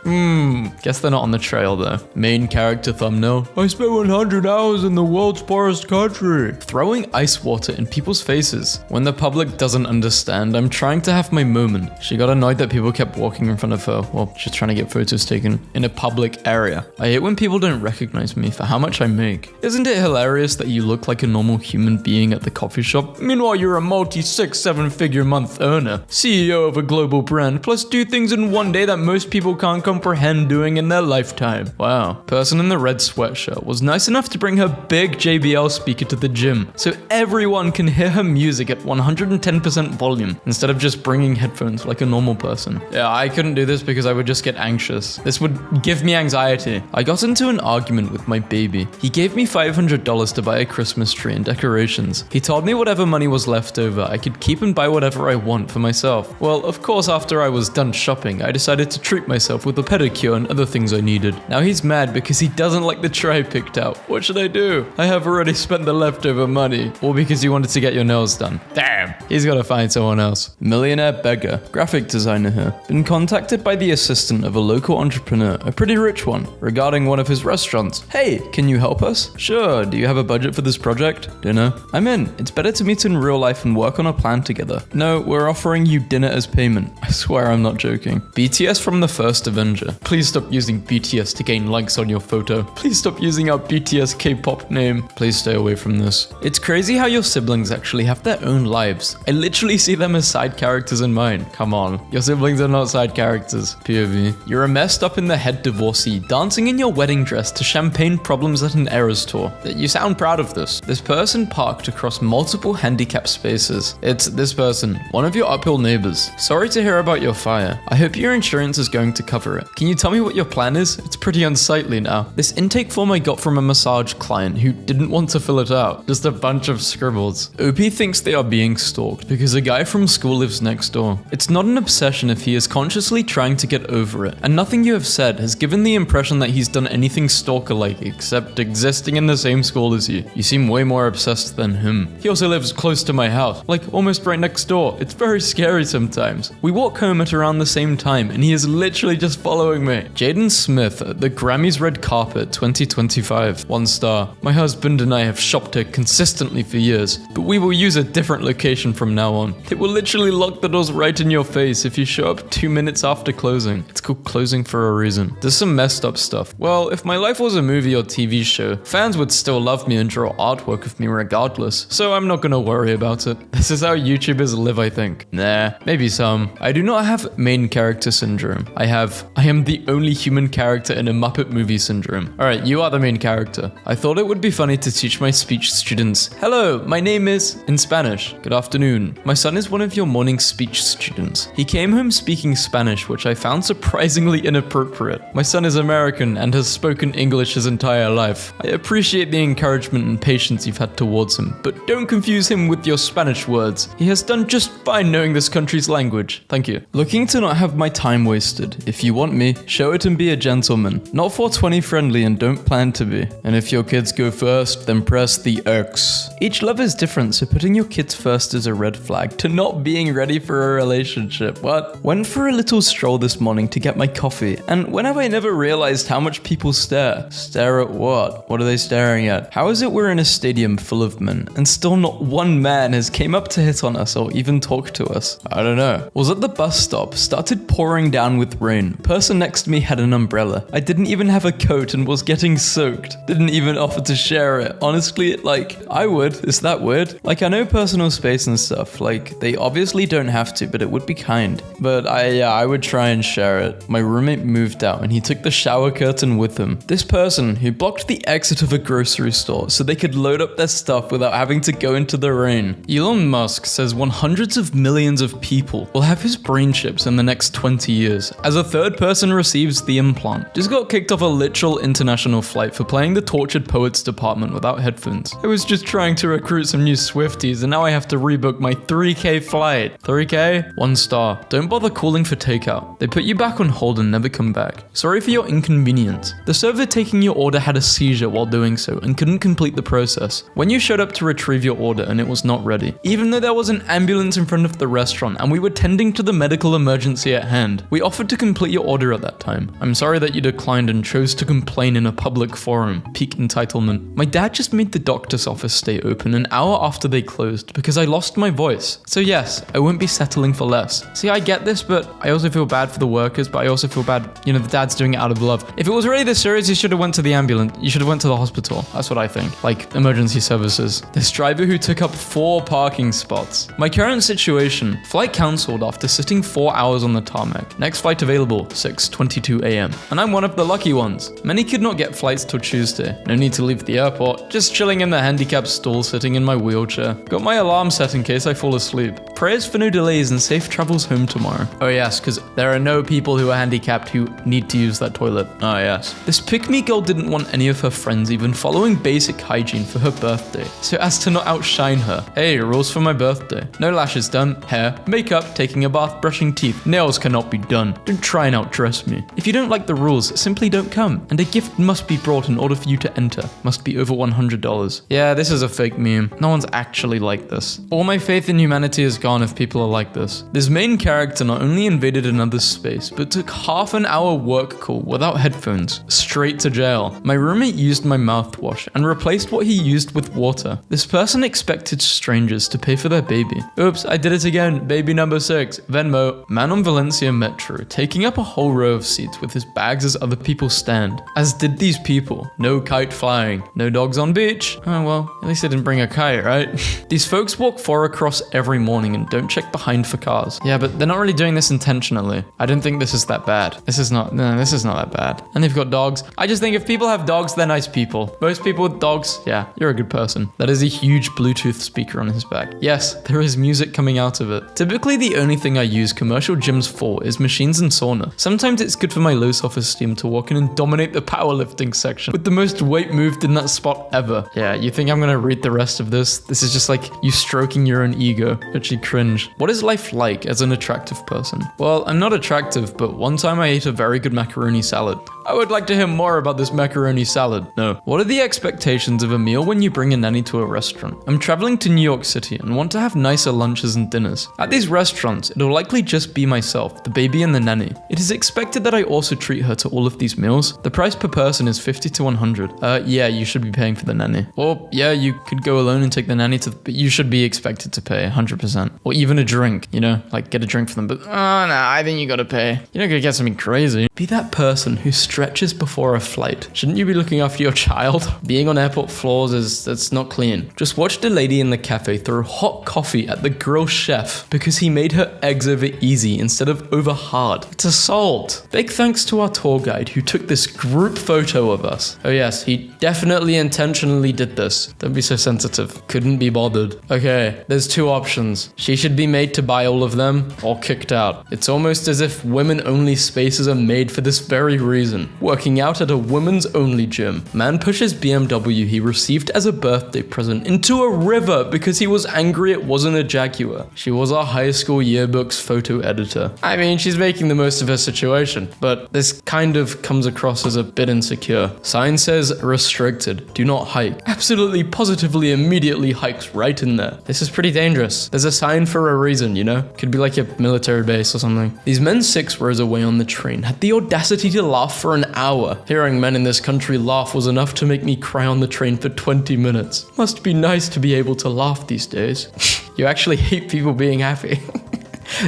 Guess they're not on the trail though. Main character thumbnail. I spent 100 hours in the world's poorest country. Throwing ice water in people's faces. When the public doesn't understand, I'm trying to have my moment. She got annoyed that people kept walking in front of her while she's trying to get photos taken in a public area. I hate when people don't recognize me for how much I make. Isn't it hilarious that you look like a normal human being at the coffee shop? Meanwhile, you're a multi-6-7-figure month earner, CEO of a global brand, plus do things in one day that most people can't comprehend doing in their lifetime. Wow. Person in the red sweatshirt was nice enough to bring her big JBL speaker to the gym so everyone can hear her music at 110% volume instead of just bringing headphones like a normal person. Yeah, I couldn't do this because I would just get anxious. This would give me anxiety. I got into an argument with my baby. He gave me $500 to buy a Christmas tree and decorations. He told me whatever money was left over, I could keep and buy whatever I want for myself. Well, of course, after I was done shopping, I decided to treat myself with a pedicure and other things I needed. Now he's mad because he doesn't like the tray I picked out. What should I do? I have already spent the leftover money. Or because you wanted to get your nails done. Damn, he's gotta find someone else. Millionaire beggar, graphic designer here. Been contacted by the assistant of a local entrepreneur, a pretty rich one, regarding one of his restaurants. Hey, can you help us? Sure, do you have a budget for this project? Dinner? I'm in. It's better to meet in real life and work on a plan together. No, we're offering you dinner as payment. I swear I'm not joking. BTS from the first Avenger. Please stop using BTS to gain likes on your photo. Please stop using our BTS K-pop name. Please stay away from this. It's crazy how your siblings actually have their own lives. I literally see them as side characters in mine. Come on. Your siblings are not side characters. faces. POV. You're a messed up in the head divorcee dancing in your wedding dress to champagne problems at an Eras tour. You sound proud of this. This person parked across multiple handicap spaces. It's this person, one of your uphill neighbors. Sorry to hear about your fire. I hope your insurance is going to cover it. Can you tell me what your plan is? It's pretty unsightly now. This intake form I got from a massage client who didn't want to fill it out. Just a bunch of scribbles. OP thinks they are being stalked because a guy from school lives next door. It's not an obsession if he is consciously trying to get over it, and nothing you have said has given the impression that he's done anything stalker-like except existing in the same school as you. You seem way more obsessed than him. He also lives close to my house, like almost right next door. It's very scary sometimes. We walk home at around the same time, and he is literally just following me. Jaden Smith, the Grammys Red Carpet 2025. 1 star. My husband and I have shopped here consistently for years, but we will use a different location from now on. It will literally lock the doors right in your face if you show up 2 minutes after closing. It's called closing for a reason. There's some messed up stuff. Well, if my life was a movie or TV show, fans would still love me and draw artwork of me regardless, so I'm not gonna worry about it. This is how YouTubers live, I think. Nah, maybe some. I do not have main character syndrome. I am the only human character in a Muppet movie syndrome. Alright, you are the main character. I thought it would be funny to teach my speech students. Hello, my name is... in Spanish. Good afternoon. My son is one of your morning speech students. He came home speaking Spanish, which I found surprisingly inappropriate. My son is American and has spoken English his entire life. I appreciate the encouragement and patience you've had towards him, but don't confuse him with your Spanish words. He has done just fine knowing this country's language. Thank you. Looking to not have my time wasted. If you want me, show it and be a gentleman. Not 420 friendly and don't plan to be. And if your kids go first, then press the X. Each love is different, so putting your kids first is a red flag to not being ready for a relationship. What? Went for a little stroll this morning to get my coffee, and when have I never realized how much people stare? Stare at what? What are they staring at? How is it we're in a stadium full of men, and still not one man has came up to hit on us or even talk to us? I don't know. Was at the bus stop, started pouring down with rain. Person next to me had an umbrella. I didn't even have a coat and was getting soaked. Didn't even offer to share it. Honestly, like, I would. Is that weird? Like, I know personal space and stuff. Like, they obviously don't have to, but it would be kind. But I would try and share it. My roommate moved out and he took the shower curtain with him. This person who blocked the exit of a grocery store so they could load up their stuff without having to go into the rain. Elon Musk says hundreds of millions of people will have his brain chips in the next 20 years as a third person receives the implant. Just got kicked off a literal international flight for playing the Tortured Poets department without headphones. I was just trying to recruit some new Swifties and now I have to rebook my 3K flight. 3K? 1 star. Don't bother calling for takeout. They put you back on hold and never come back. Sorry for your inconvenience. The server taking your order had a seizure while doing so and couldn't complete the process. When you showed up to retrieve your order and it was not ready. Even though there was an ambulance in front of the restaurant and we were tending to the medical emergency at hand, we offered to complete your order at that time. I'm sorry that you declined and chose to complain in a public forum. Peak entitlement. My dad just made the doctor's office stay open an hour after they closed because I lost my voice. So yes, I won't be settling for less. See, I get this, but I also feel bad for the workers, but I also feel bad, the dad's doing it out of love. If it was really this serious, you should have went to the ambulance. You should have went to the hospital. That's what I think. Like, emergency services. This driver who took up 4 parking spots. My current situation, flight cancelled after sitting 4 hours on the tarmac. Next flight available, 6:22 a.m. And I'm one of the lucky ones. Many could not get flights till Tuesday. No need to leave the airport. Just chilling in the handicapped stall, sitting in my wheelchair. Got my alarm set in case I fall asleep. Prayers for no delays and safe travels home tomorrow. Oh yes, because there are no people who are handicapped who need to use that toilet. Oh yes. This pick-me girl didn't want any of her friends even following basic hygiene for her birthday, so as to not outshine her. Hey, rules for my birthday. No lashes done, hair, makeup, taking a bath, brushing teeth. Nails cannot be done. Don't try and outdress me. If you don't like the rules, simply don't come. And a gift must be brought in order for you to enter. Must be over $100. Yeah, this is a fake meme. No one's actually like this. All my faith in humanity is gone if people are like this. This main character not only invaded another's space, but took half an hour work call without headphones, straight to jail. My roommate used my mouthwash and replaced what he used with water. This person expected strangers to pay for their baby. Oops, I did it again. Baby number 6. Venmo. Man on Valencia Metro, taking up a whole row of seats with his bags as other people stand. As did these people. No kite flying. No dogs on beach. Oh well, at least I didn't bring a kite, right? These folks walk 4 across every morning driving and don't check behind for cars. Yeah, but they're not really doing this intentionally. I don't think this is that bad. This is not that bad. And they've got dogs. I just think if people have dogs, they're nice people. Most people with dogs, yeah, you're a good person. That is a huge Bluetooth speaker on his back. Yes, there is music coming out of it. Typically, the only thing I use commercial gyms for is machines and sauna. Sometimes it's good for my low self-esteem to walk in and dominate the powerlifting section with the most weight moved in that spot ever. Yeah, you think I'm gonna read the rest of this? This is just like you stroking your own ego. Actually cringe. What is life like as an attractive person? Well, I'm not attractive, but one time I ate a very good macaroni salad. I would like to hear more about this macaroni salad. No. What are the expectations of a meal when you bring a nanny to a restaurant? I'm traveling to New York City and want to have nicer lunches and dinners. At these restaurants, it'll likely just be myself, the baby and the nanny. It is expected that I also treat her to all of these meals. The price per person is $50 to $100. Yeah, you should be paying for the nanny. Or yeah, you could go alone and take the nanny but you should be expected to pay 100%. Or even a drink, you know, like get a drink for them. But I think you gotta pay. You're not gonna get something crazy. Be that person who stretches before a flight. Shouldn't you be looking after your child? Being on airport floors that's not clean. Just watched a lady in the cafe throw hot coffee at the grill chef because he made her eggs over easy instead of over hard. It's assault. Big thanks to our tour guide who took this group photo of us. Oh yes, he definitely intentionally did this. Don't be so sensitive. Couldn't be bothered. Okay, there's two options. She should be made to buy all of them or kicked out. It's almost as if women-only spaces are made for this very reason. Working out at a women's only gym. Man pushes BMW he received as a birthday present into a river because he was angry it wasn't a Jaguar. She was our high school yearbook's photo editor. I mean, she's making the most of her situation, but this kind of comes across as a bit insecure. Sign says restricted. Do not hike. Absolutely, positively, immediately hikes right in there. This is pretty dangerous. There's a sign for a reason, you know? Could be like a military base or something. These men 6 rows away on the train had the audacity to laugh for an hour. Hearing men in this country laugh was enough to make me cry on the train for 20 minutes. Must be nice to be able to laugh these days. You actually hate people being happy.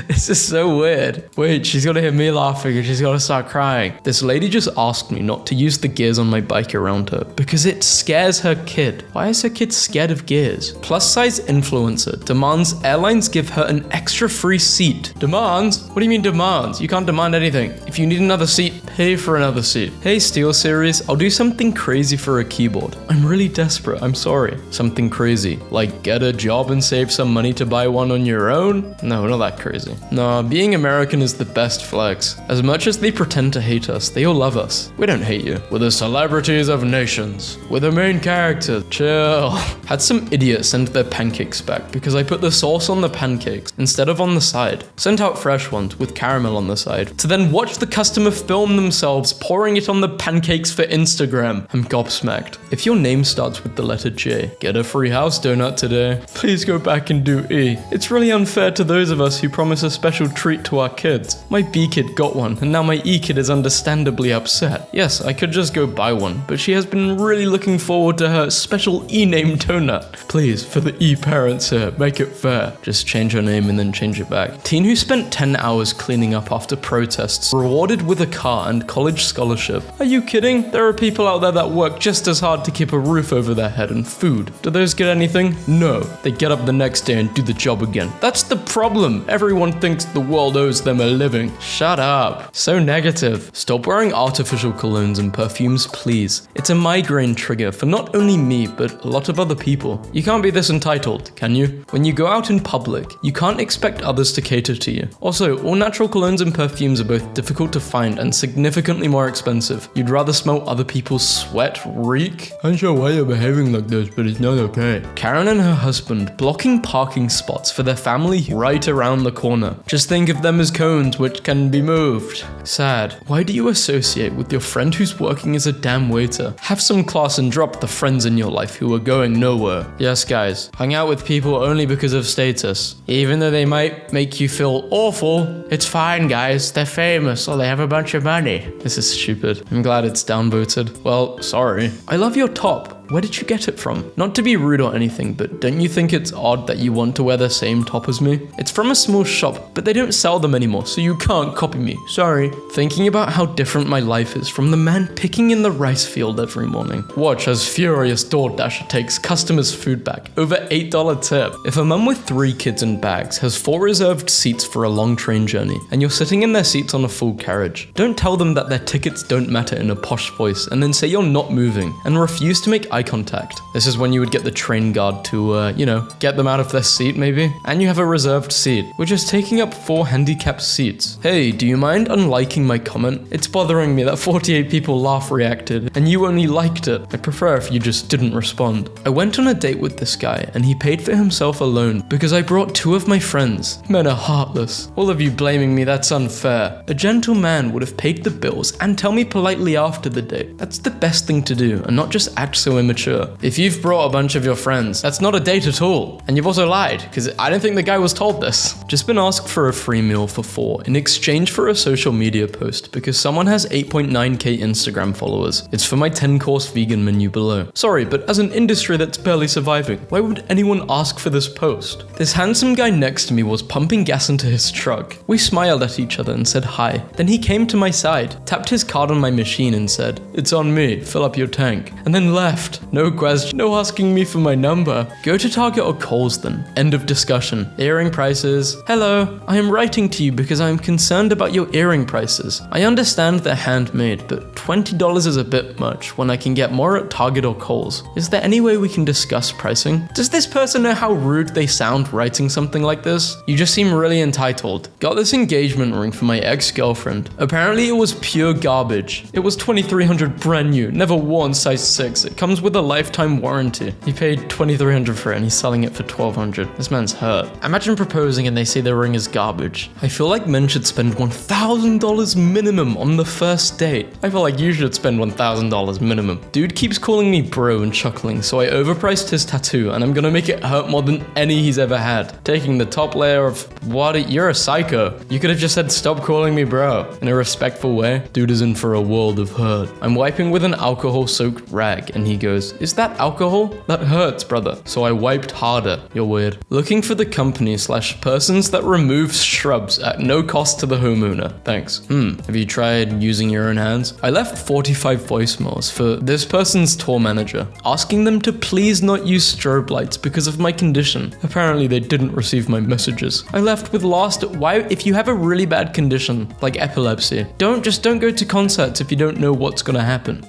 This is so weird. Wait, she's gonna hear me laughing and she's gonna start crying. This lady just asked me not to use the gears on my bike around her because it scares her kid. Why is her kid scared of gears? Plus size influencer demands airlines give her an extra free seat. Demands? What do you mean demands? You can't demand anything. If you need another seat, pay for another seat. Hey SteelSeries, I'll do something crazy for a keyboard. I'm really desperate, I'm sorry. Something crazy, like get a job and save some money to buy one on your own? No, not that crazy. Nah, being American is the best flex. As much as they pretend to hate us, they all love us. We don't hate you. We're the celebrities of nations. We're the main character. Chill. Had some idiot send their pancakes back because I put the sauce on the pancakes instead of on the side. Sent out fresh ones with caramel on the side to then watch the customer film themselves pouring it on the pancakes for Instagram. I'm gobsmacked. If your name starts with the letter J, get a free house donut today. Please go back and do E. It's really unfair to those of us who promise a special treat to our kids. My B kid got one, and now my E kid is understandably upset. Yes, I could just go buy one, but she has been really looking forward to her special E-name donut. Please, for the E parents here, make it fair. Just change her name and then change it back. Teen who spent 10 hours cleaning up after protests, rewarded with a car and college scholarship. Are you kidding? There are people out there that work just as hard to keep a roof over their head and food. Do those get anything? No. They get up the next day and do the job again. That's the problem. Everyone thinks the world owes them a living. Shut up. So negative. Stop wearing artificial colognes and perfumes, please. It's a migraine trigger for not only me, but a lot of other people. You can't be this entitled, can you? When you go out in public, you can't expect others to cater to you. Also, all natural colognes and perfumes are both difficult to find and significantly more expensive. You'd rather smell other people's sweat reek? I'm sure why you're behaving like this, but it's not okay. Karen and her husband blocking parking spots for their family right around the corner. Just think of them as cones which can be moved. Sad. Why do you associate with your friend who's working as a damn waiter? Have some class and drop the friends in your life who are going nowhere. Yes, guys. Hang out with people only because of status. Even though they might make you feel awful, it's fine, guys. They're famous or they have a bunch of money. This is stupid. I'm glad it's downvoted. Well, sorry. I love your top. Where did you get it from? Not to be rude or anything, but don't you think it's odd that you want to wear the same top as me? It's from a small shop, but they don't sell them anymore, so you can't copy me. Sorry. Thinking about how different my life is from the man picking in the rice field every morning. Watch as furious DoorDasher takes customers' food back. Over $8 tip. If a mum with 3 kids and bags has 4 reserved seats for a long train journey, and you're sitting in their seats on a full carriage, don't tell them that their tickets don't matter in a posh voice, and then say you're not moving, and refuse to make eye contact. This is when you would get the train guard to, get them out of their seat maybe? And you have a reserved seat, which is taking up 4 handicapped seats. Hey, do you mind unliking my comment? It's bothering me that 48 people laugh reacted, and you only liked it. I prefer if you just didn't respond. I went on a date with this guy, and he paid for himself alone because I brought 2 of my friends. Men are heartless. All of you blaming me, that's unfair. A gentle man would have paid the bills and tell me politely after the date. That's the best thing to do, and not just act so immature. If you've brought a bunch of your friends, that's not a date at all. And you've also lied, because I don't think the guy was told this. Just been asked for a free meal for 4 in exchange for a social media post because someone has 8.9k Instagram followers. It's for my 10-course vegan menu below. Sorry, but as an industry that's barely surviving, why would anyone ask for this post? This handsome guy next to me was pumping gas into his truck. We smiled at each other and said hi. Then he came to my side, tapped his card on my machine and said, "It's on me, fill up your tank," and then left. No question, no asking me for my number. Go to Target or Kohl's then. End of discussion. Earring prices. Hello, I am writing to you because I am concerned about your earring prices. I understand they're handmade, but $20 is a bit much when I can get more at Target or Kohl's. Is there any way we can discuss pricing? Does this person know how rude they sound writing something like this? You just seem really entitled. Got this engagement ring for my ex-girlfriend. Apparently it was pure garbage. It was $2,300 brand new, never worn, size 6. It comes with a lifetime warranty. He paid $2,300 for it and he's selling it for $1,200. This man's hurt. Imagine proposing and they say the ring is garbage. I feel like men should spend $1,000 minimum on the first date. I feel like you should spend $1,000 minimum. Dude keeps calling me bro and chuckling, so I overpriced his tattoo and I'm gonna make it hurt more than any he's ever had. Taking the top layer of, what? You're a psycho. You could have just said stop calling me bro in a respectful way. Dude is in for a world of hurt. I'm wiping with an alcohol-soaked rag and he goes, "Is that alcohol? That hurts, brother." So I wiped harder. You're weird. Looking for the company/persons that removes shrubs at no cost to the homeowner. Thanks. Have you tried using your own hands? I left 45 voicemails for this person's tour manager, asking them to please not use strobe lights because of my condition. Apparently they didn't receive my messages. I left with why, if you have a really bad condition, like epilepsy, don't go to concerts if you don't know what's gonna happen.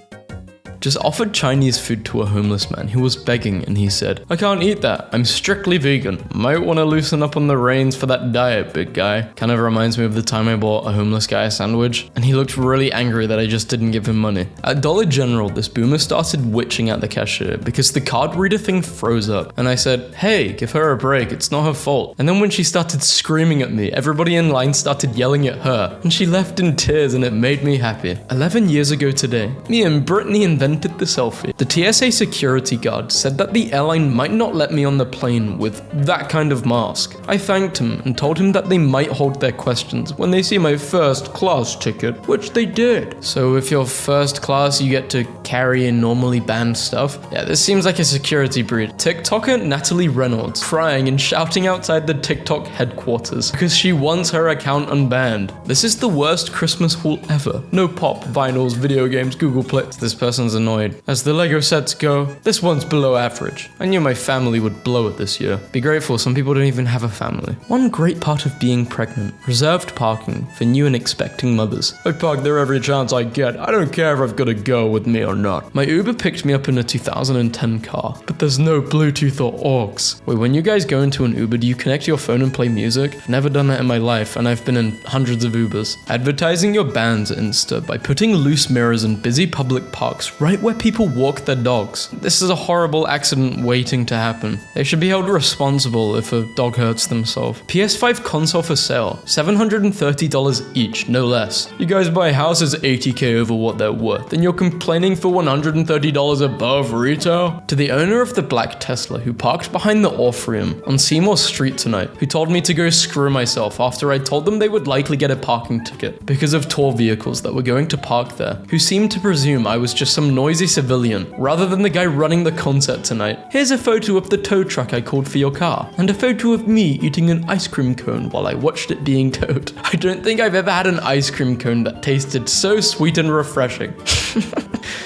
Just offered Chinese food to a homeless man who was begging and he said, "I can't eat that. I'm strictly vegan. Might want to loosen up on the reins for that diet, big guy." Kind of reminds me of the time I bought a homeless guy a sandwich and he looked really angry that I just didn't give him money. At Dollar General, this boomer started witching at the cashier because the card reader thing froze up. And I said, "Hey, give her a break. It's not her fault." And then when she started screaming at me, everybody in line started yelling at her and she left in tears and it made me happy. 11 years ago today, me and Brittany invented the selfie. The TSA security guard said that the airline might not let me on the plane with that kind of mask. I thanked him and told him that they might hold their questions when they see my first class ticket, which they did. So if you're first class, you get to carry in normally banned stuff. Yeah, this seems like a security breach. TikToker Natalie Reynolds crying and shouting outside the TikTok headquarters because she wants her account unbanned. This is the worst Christmas haul ever. No pop, vinyls, video games, Google Play. This person's annoyed. As the Lego sets go, this one's below average. I knew my family would blow it this year. Be grateful, some people don't even have a family. One great part of being pregnant, reserved parking for new and expecting mothers. I park there every chance I get. I don't care if I've got a girl with me or not. My Uber picked me up in a 2010 car, but there's no Bluetooth or aux. Wait, when you guys go into an Uber, do you connect your phone and play music? I've never done that in my life, and I've been in hundreds of Ubers. Advertising your band's Insta by putting loose mirrors in busy public parks right where people walk their dogs. This is a horrible accident waiting to happen. They should be held responsible if a dog hurts themselves. PS5 console for sale, $730 each, no less. You guys buy houses $80K over what they're worth, and you're complaining for $130 above retail? To the owner of the black Tesla who parked behind the Orpheum on Seymour Street tonight, who told me to go screw myself after I told them they would likely get a parking ticket because of tour vehicles that were going to park there, who seemed to presume I was just some noisy civilian, rather than the guy running the concert tonight. Here's a photo of the tow truck I called for your car, and a photo of me eating an ice cream cone while I watched it being towed. I don't think I've ever had an ice cream cone that tasted so sweet and refreshing.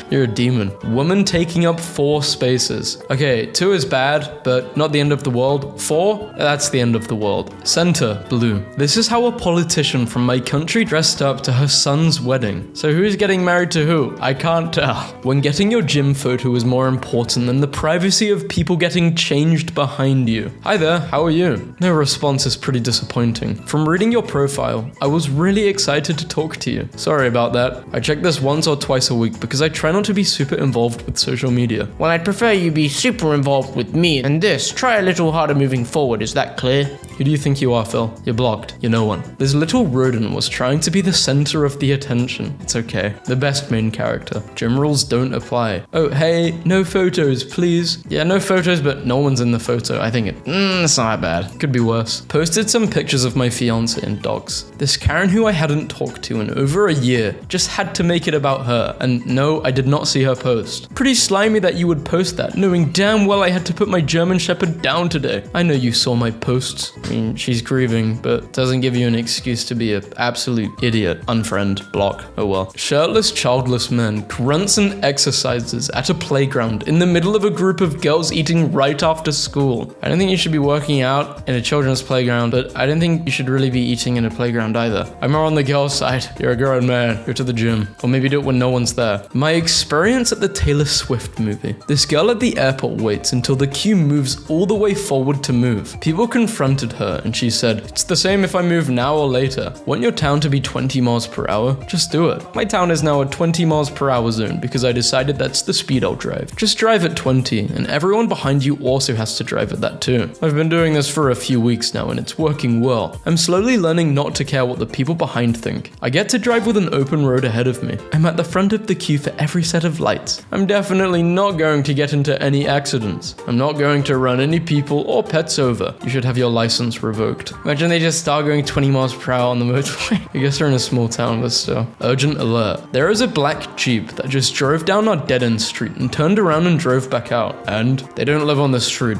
You're a demon. Woman taking up 4 spaces. Okay, 2 is bad, but not the end of the world. 4? That's the end of the world. Center, blue. This is how a politician from my country dressed up to her son's wedding. So who's getting married to who? I can't tell. When getting your gym photo is more important than the privacy of people getting changed behind you. Hi there, how are you? No response is pretty disappointing. From reading your profile, I was really excited to talk to you. Sorry about that. I check this once or twice a week because I try not to be super involved with social media. Well, I'd prefer you be super involved with me and this. Try a little harder moving forward, is that clear? Who do you think you are, Phil? You're blocked. You're no one. This little rodent was trying to be the center of the attention. It's okay. The best main character. Gym rules don't apply. Oh, hey, no photos, please. Yeah, no photos, but no one's in the photo. I think it's not that bad. Could be worse. Posted some pictures of my fiance and dogs. This Karen who I hadn't talked to in over a year just had to make it about her. And no, I did not see her post. Pretty slimy that you would post that, knowing damn well I had to put my German Shepherd down today. I know you saw my posts. I mean, she's grieving, but doesn't give you an excuse to be an absolute idiot. Unfriend, block, oh well. Shirtless, childless men, grunts and exercises at a playground in the middle of a group of girls eating right after school. I don't think you should be working out in a children's playground, but I don't think you should really be eating in a playground either. I'm more on the girl's side. You're a grown man. Go to the gym. Or maybe do it when no one's there. My experience at the Taylor Swift movie. This girl at the airport waits until the queue moves all the way forward to move. People confronted her and she said, "It's the same if I move now or later. Want your town to be 20 miles per hour? Just do it." My town is now a 20 miles per hour zone because I decided that's the speed I'll drive. Just drive at 20 and everyone behind you also has to drive at that too. I've been doing this for a few weeks now and it's working well. I'm slowly learning not to care what the people behind think. I get to drive with an open road ahead of me. I'm at the front of the queue for every set of lights. I'm definitely not going to get into any accidents. I'm not going to run any people or pets over. You should have your license revoked. Imagine they just start going 20 miles per hour on the motorway. I guess they're in a small town, but still. Urgent alert. There is a black Jeep that just drove down our dead-end street and turned around and drove back out. And they don't live on the street.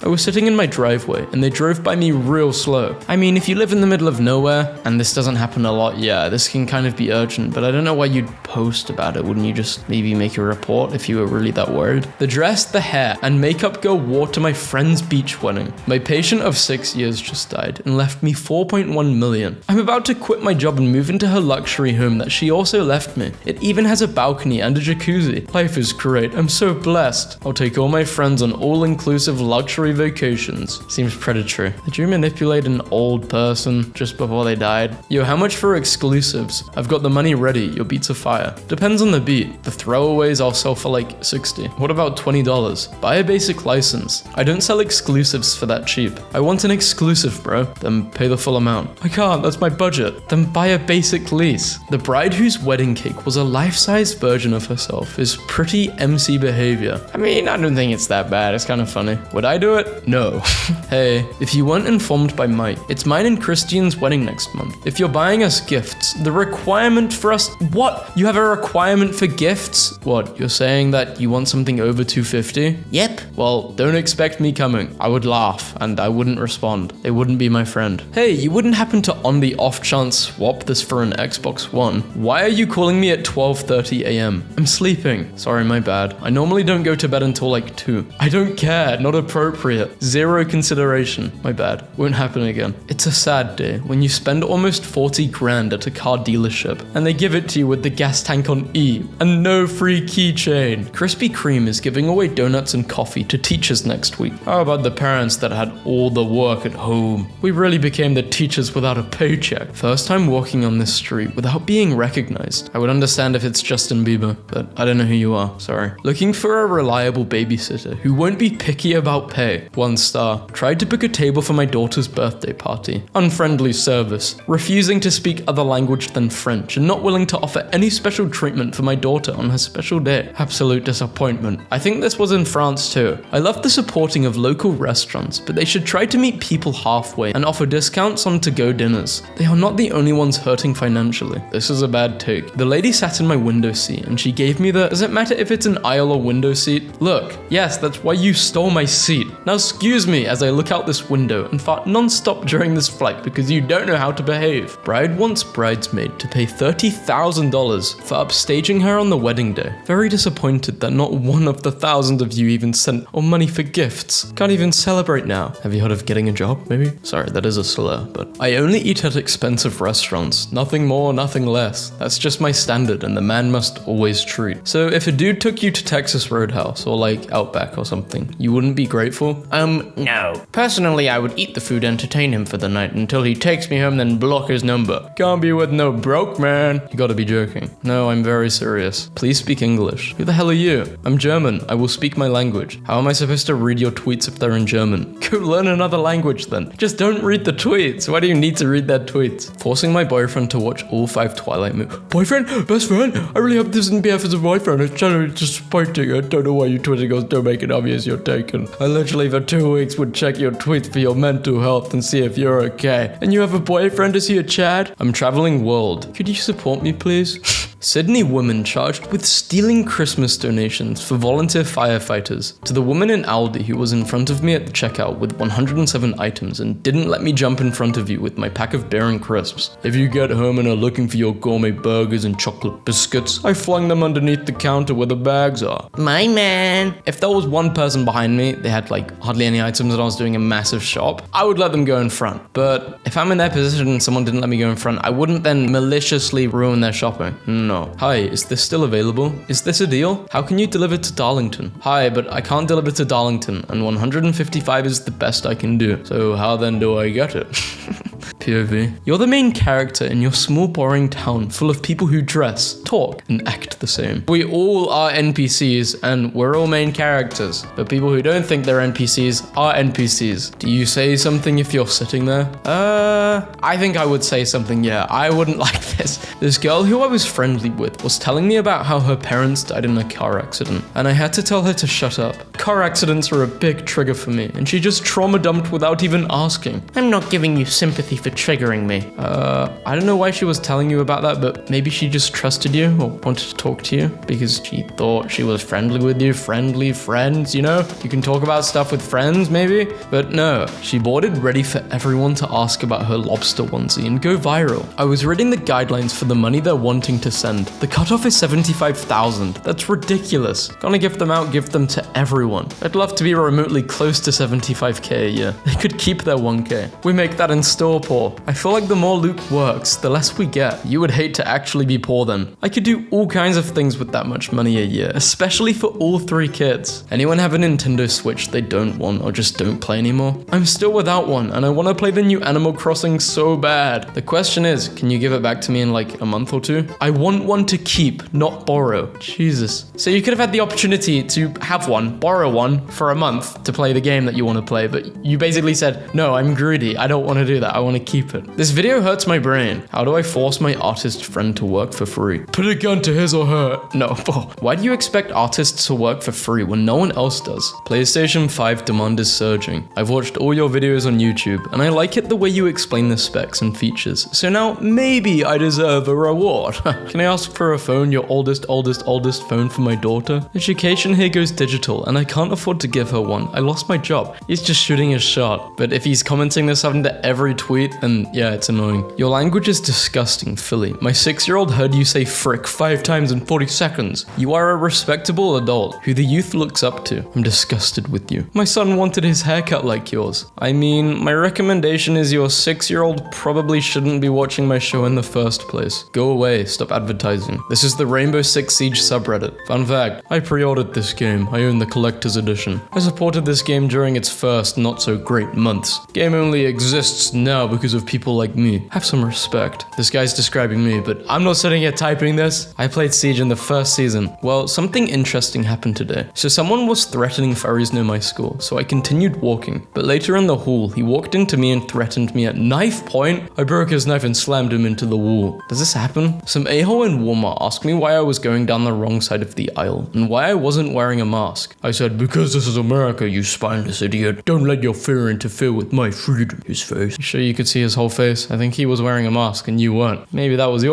I was sitting in my driveway and they drove by me real slow. I mean, if you live in the middle of nowhere, and this doesn't happen a lot, yeah, this can kind of be urgent, but I don't know why you'd post about it. Wouldn't you just maybe make a report if you were really that worried? The dress, the hair, and makeup girl wore to my friend's beach wedding. My patient of 6 years just died and left me 4.1 million. I'm about to quit my job and move into her luxury home that she also left me. It even has a balcony and a jacuzzi. Life is great. I'm so blessed. I'll take all my friends on all-inclusive luxury vacations. Seems predatory. Did you manipulate an old person just before they died? Yo, how much for exclusives? I've got the money ready. Your beats are fire. Depends on the beat. The throwaways I'll sell for like 60. What about $20? Buy a basic license. I don't sell exclusives for that cheap. I want an exclusive, bro. Then pay the full amount. I can't, that's my budget. Then buy a basic lease. The bride whose wedding cake was a life-size version of herself is pretty MC behavior. I mean, I don't think it's that bad. It's kind of funny. Would I do it? No. Hey, if you weren't informed by Mike, it's mine and Christian's wedding next month. If you're buying us gifts, the requirement for us... What? You have a requirement for gifts? What, you're saying that you want something over $250? Yep. Well, don't expect me coming. I would laugh, and I wouldn't respond. They wouldn't be my friend. Hey, you wouldn't happen to on the off chance swap this for an Xbox One? Why are you calling me at 12:30 a.m.? I'm sleeping. Sorry, my bad. I normally don't go to bed until like 2. I don't care. Not appropriate. Zero consideration. My bad. Won't happen again. It's a sad day when you spend almost 40 grand at a car dealership and they give it to you with the gas tank on E and no free keychain. Krispy Kreme is giving away donuts and coffee to teachers next week. How about the parents that had all the work at home? We really became the teachers without a paycheck. First time walking on this street without being recognized. I would understand if it's Justin Bieber, but I don't know who you are. Sorry. Looking for a reliable babysitter who won't be picky about pay. okay. 1 star. Tried to book a table for my daughter's birthday party. Unfriendly service. Refusing to speak other language than French and not willing to offer any special treatment for my daughter on her special day. Absolute disappointment. I think this was in France too. I love the supporting of local restaurants, but they should try to meet people halfway and offer discounts on to-go dinners. They are not the only ones hurting financially. This is a bad take. The lady sat in my window seat and she gave me the, does it matter if it's an aisle or window seat? Look, yes, that's why you stole my seat. Now excuse me as I look out this window and fart non-stop during this flight because you don't know how to behave. Bride wants bridesmaid to pay $30,000 for upstaging her on the wedding day. Very disappointed that not one of the thousands of you even sent or money for gifts. Can't even celebrate now. Have you heard of getting a job, maybe? Sorry, that is a slur, but I only eat at expensive restaurants. Nothing more, nothing less. That's just my standard and the man must always treat. So if a dude took you to Texas Roadhouse or like Outback or something, you wouldn't be grateful? No. Personally, I would eat the food, entertain him for the night until he takes me home, then block his number. Can't be with no broke man. You gotta be joking. No, I'm very serious. Please speak English. Who the hell are you? I'm German. I will speak my language. How am I supposed to read your tweets if they're in German? Go learn another language then. Just don't read the tweets. Why do you need to read their tweets? Forcing my boyfriend to watch all 5 Twilight movies. Boyfriend? Best friend? I really hope this isn't BF as a boyfriend. It's generally disappointing. I don't know why you Twitter girls don't make it obvious you're taken. I literally for 2 weeks would check your tweets for your mental health and see if you're okay. And you have a boyfriend? Is he a Chad? I'm traveling world. Could you support me, please? Sydney woman charged with stealing Christmas donations for volunteer firefighters. To the woman in Aldi who was in front of me at the checkout with 107 items and didn't let me jump in front of you with my pack of beer and crisps. If you get home and are looking for your gourmet burgers and chocolate biscuits, I flung them underneath the counter where the bags are. My man. If there was one person behind me, they had like hardly any items and I was doing a massive shop, I would let them go in front. But if I'm in their position and someone didn't let me go in front, I wouldn't then maliciously ruin their shopping. No. Hi, is this still available? Is this a deal? How can you deliver to Darlington? Hi, but I can't deliver to Darlington and 155 is the best I can do. So how then do I get it? POV. You're the main character in your small boring town full of people who dress, talk, and act the same. We all are NPCs and we're all main characters. But people who don't think they're NPCs are NPCs. Do you say something if you're sitting there? I think I would say something, yeah. I wouldn't like this. This girl who I was friendly with was telling me about how her parents died in a car accident, and I had to tell her to shut up. Car accidents are a big trigger for me, and she just trauma dumped without even asking. I'm not giving you sympathy for triggering me. I don't know why she was telling you about that, but maybe she just trusted you or wanted to talk to you because she thought she was friendly with you. Friendly friends, you know? You can talk about stuff with friends, maybe? But no, she bought it ready for everyone to ask about her lobster onesie and go viral. I was reading the guidelines for the money they're wanting to send. The cutoff is 75,000. That's ridiculous. Gonna give them out, give them to everyone. I'd love to be remotely close to 75k a year. They could keep their 1k. We make that in store poor. I feel like the more loot works, the less we get. You would hate to actually be poor then. I could do all kinds of things with that much money a year, especially for all 3 kids. Anyone have a Nintendo Switch they don't want or just don't play anymore? I'm still without one and I want to play the new Animal Crossing so bad. The question is, can you give it back to me in like a month or 2? I want one to keep, not borrow. Jesus. So you could have had the opportunity to have one, borrow one for a month to play the game that you want to play, but you basically said, no, I'm greedy. I don't want to do that. I want to keep it. This video hurts my brain. How do I force my artist friend to work for free? Put a gun to his or her. No. Why do you expect artists to work for free when no one else does? PlayStation 5 demand is surging. I've watched all your videos on YouTube, and I like it the way you explain the specs and features. So now maybe I deserve a reward. Can I ask for a phone, your oldest phone for my daughter? Education here goes digital, and I can't afford to give her one. I lost my job. He's just shooting his shot. But if he's commenting this under every tweet, then yeah, it's annoying. Your language is disgusting, Philly. My 6-year-old heard you say frick 5 times in 40 seconds. You are a respectable adult who the youth looks up to. I'm disgusted with you. My son wanted his haircut like yours. I mean, my recommendation is your 6-year-old probably shouldn't be watching my show in the first place. Go away, stop advertising. This is the Rainbow Six Siege subreddit. Fun fact, I pre-ordered this game. I own the collectible Collector's Edition. I supported this game during its first not-so-great months. Game only exists now because of people like me. Have some respect. This guy's describing me, but I'm not sitting here typing this. I played Siege in the first season. Well, something interesting happened today. So someone was threatening furries near my school, so I continued walking. But later in the hall, he walked into me and threatened me at knife point. I broke his knife and slammed him into the wall. Does this happen? Some a-hole in Walmart asked me why I was going down the wrong side of the aisle and why I wasn't wearing a mask. I said, because this is America, you spineless idiot. Don't let your fear interfere with my freedom. His face. You sure you could see his whole face? I think he was wearing a mask and you weren't. Maybe that was your